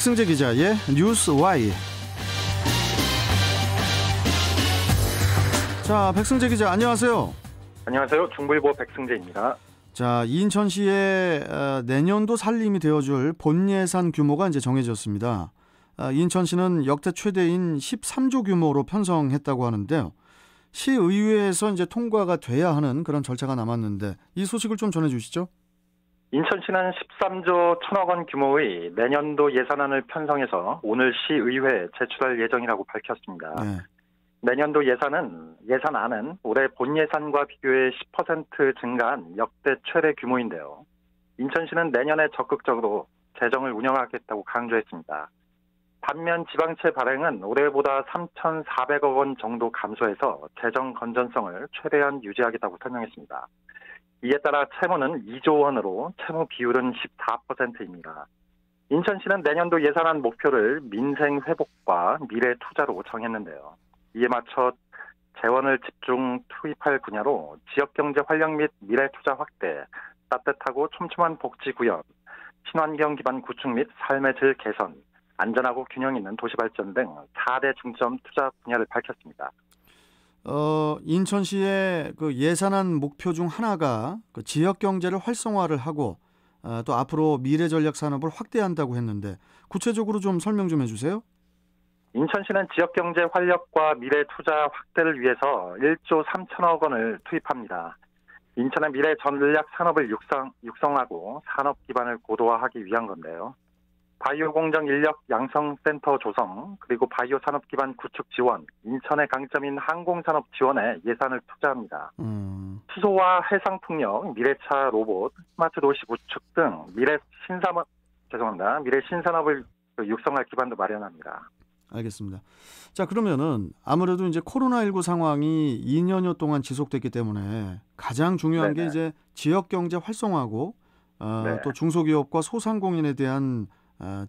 백승재 기자의 뉴스 Y. 자, 백승재 기자 안녕하세요. 안녕하세요. 중부일보 백승재입니다. 자, 인천시의 내년도 살림이 되어줄 본 예산 규모가 이제 정해졌습니다. 인천시는 역대 최대인 13조 규모로 편성했다고 하는데요. 시의회에서 이제 통과가 돼야 하는 그런 절차가 남았는데 이 소식을 좀 전해주시죠. 인천시는 13조 1천억 원 규모의 내년도 예산안을 편성해서 오늘 시의회에 제출할 예정이라고 밝혔습니다. 네. 내년도 예산안은 올해 본 예산과 비교해 10% 증가한 역대 최대 규모인데요. 인천시는 내년에 적극적으로 재정을 운영하겠다고 강조했습니다. 반면 지방채 발행은 올해보다 3,400억 원 정도 감소해서 재정 건전성을 최대한 유지하겠다고 설명했습니다. 이에 따라 채무는 2조 원으로 채무 비율은 14%입니다. 인천시는 내년도 예산안 목표를 민생 회복과 미래 투자로 정했는데요. 이에 맞춰 재원을 집중 투입할 분야로 지역경제 활력 및 미래 투자 확대, 따뜻하고 촘촘한 복지 구현, 친환경 기반 구축 및 삶의 질 개선, 안전하고 균형 있는 도시 발전 등 4대 중점 투자 분야를 밝혔습니다. 인천시의 그 예산안 목표 중 하나가 그 지역 경제를 활성화를 하고 또 앞으로 미래 전략 산업을 확대한다고 했는데 구체적으로 좀 설명 좀 해주세요. 인천시는 지역 경제 활력과 미래 투자 확대를 위해서 1조 3천억 원을 투입합니다. 인천의 미래 전략 산업을 육성하고 산업 기반을 고도화하기 위한 건데요. 바이오 공정 인력 양성센터 조성, 그리고 바이오 산업 기반 구축 지원, 인천의 강점인 항공산업 지원에 예산을 투자합니다. 수소와 해상풍력, 미래차 로봇, 스마트 도시 구축 등 미래 신산업을 육성할 기반도 마련합니다. 알겠습니다. 자, 그러면은 아무래도 이제 코로나19 상황이 2년여 동안 지속됐기 때문에 가장 중요한 네네. 게 이제 지역 경제 활성화고 네. 또 중소기업과 소상공인에 대한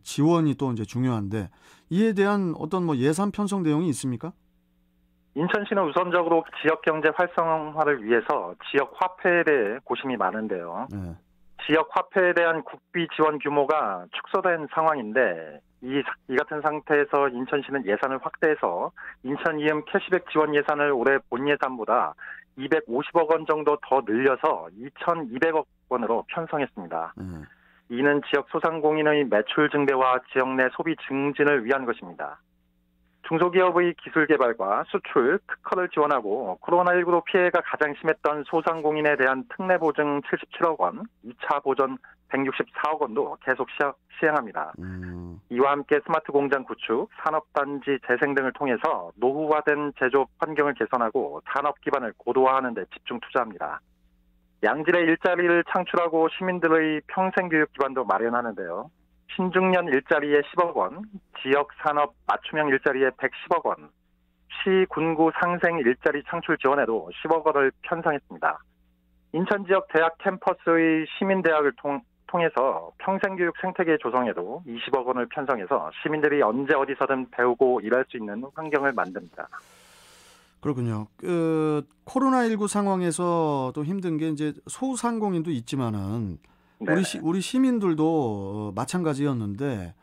지원이 또 이제 중요한데 이에 대한 어떤 뭐 예산 편성 내용이 있습니까? 인천시는 우선적으로 지역 경제 활성화를 위해서 지역 화폐에 대해 고심이 많은데요. 네. 지역 화폐에 대한 국비 지원 규모가 축소된 상황인데 이 같은 상태에서 인천시는 예산을 확대해서 인천 이음 캐시백 지원 예산을 올해 본 예산보다 250억 원 정도 더 늘려서 2,200억 원으로 편성했습니다. 이는 지역 소상공인의 매출 증대와 지역 내 소비 증진을 위한 것입니다. 중소기업의 기술 개발과 수출, 특허를 지원하고 코로나19로 피해가 가장 심했던 소상공인에 대한 특례 보증 77억 원, 2차 보전 164억 원도 계속 시행합니다. 이와 함께 스마트 공장 구축, 산업단지 재생 등을 통해서 노후화된 제조업 환경을 개선하고 산업 기반을 고도화하는 데 집중 투자합니다. 양질의 일자리를 창출하고 시민들의 평생교육 기반도 마련하는데요. 신중년 일자리에 10억 원, 지역산업 맞춤형 일자리에 110억 원, 시, 군구 상생 일자리 창출 지원에도 10억 원을 편성했습니다. 인천 지역 대학 캠퍼스의 시민대학을 통해서 평생교육 생태계 조성에도 20억 원을 편성해서 시민들이 언제 어디서든 배우고 일할 수 있는 환경을 만듭니다. 그렇군요. 코로나19 상황에서 또 힘든 게 이제 소상공인도 있지만은 우리 시민들도 마찬가지였는데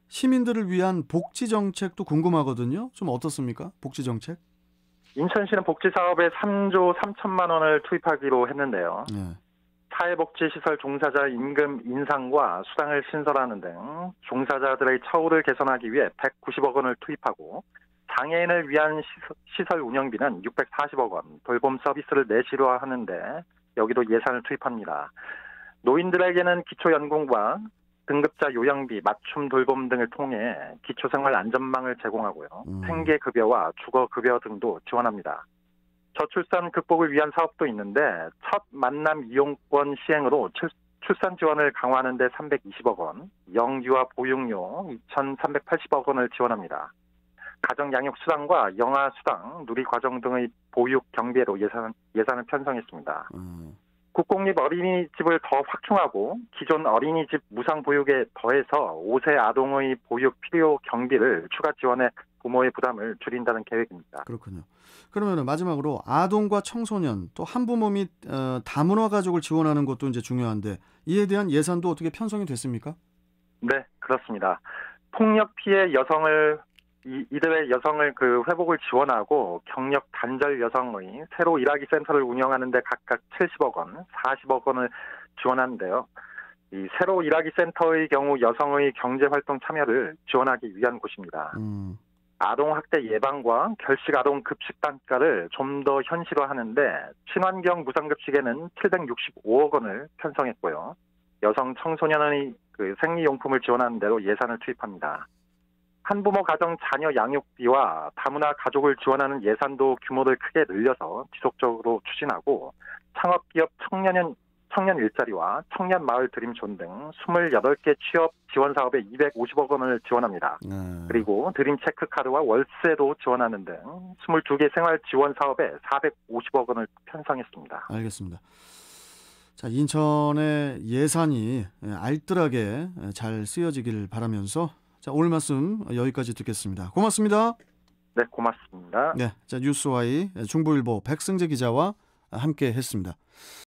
시민들을 위한 복지 정책도 궁금하거든요. 좀 어떻습니까? 복지 정책? 인천시는 복지 사업에 3조 3천만 원을 투입하기로 했는데요. 네. 사회복지시설 종사자 임금 인상과 수당을 신설하는 등 종사자들의 처우를 개선하기 위해 190억 원을 투입하고 장애인을 위한 시설 운영비는 640억 원, 돌봄 서비스를 내실화하는데 여기도 예산을 투입합니다. 노인들에게는 기초연금과 등급자 요양비, 맞춤 돌봄 등을 통해 기초생활 안전망을 제공하고요. 생계급여와 주거급여 등도 지원합니다. 저출산 극복을 위한 사업도 있는데 첫 만남 이용권 시행으로 출산 지원을 강화하는 데 320억 원, 영유아 보육료 2,380억 원을 지원합니다. 가정양육 수당과 영아 수당, 누리과정 등의 보육 경비로 예산을 편성했습니다. 국공립 어린이집을 더 확충하고 기존 어린이집 무상 보육에 더해서 5세 아동의 보육 필요 경비를 추가 지원해 부모의 부담을 줄인다는 계획입니다. 그렇군요. 그러면 마지막으로 아동과 청소년 또 한부모 및 다문화 가족을 지원하는 것도 이제 중요한데 이에 대한 예산도 어떻게 편성이 됐습니까? 네, 그렇습니다. 폭력 피해 여성을 이들의 여성을 그 회복을 지원하고 경력 단절 여성의 새로 일하기 센터를 운영하는 데 각각 70억 원, 40억 원을 지원하는데요. 이 새로 일하기 센터의 경우 여성의 경제활동 참여를 지원하기 위한 곳입니다. 아동학대 예방과 결식 아동 급식 단가를 좀 더 현실화하는데 친환경 무상급식에는 765억 원을 편성했고요. 여성 청소년의 그 생리용품을 지원하는 대로 예산을 투입합니다. 한부모 가정 자녀 양육비와 다문화 가족을 지원하는 예산도 규모를 크게 늘려서 지속적으로 추진하고 창업기업 청년 일자리와 청년 마을 드림존 등 28개 취업 지원 사업에 250억 원을 지원합니다. 그리고 드림 체크카드와 월세도 지원하는 등 22개 생활 지원 사업에 450억 원을 편성했습니다. 알겠습니다. 자, 인천의 예산이 알뜰하게 잘 쓰여지길 바라면서 자, 오늘 말씀 여기까지 듣겠습니다. 고맙습니다. 네, 고맙습니다. 네, 자, 뉴스와이 중부일보 백승재 기자와 함께 했습니다.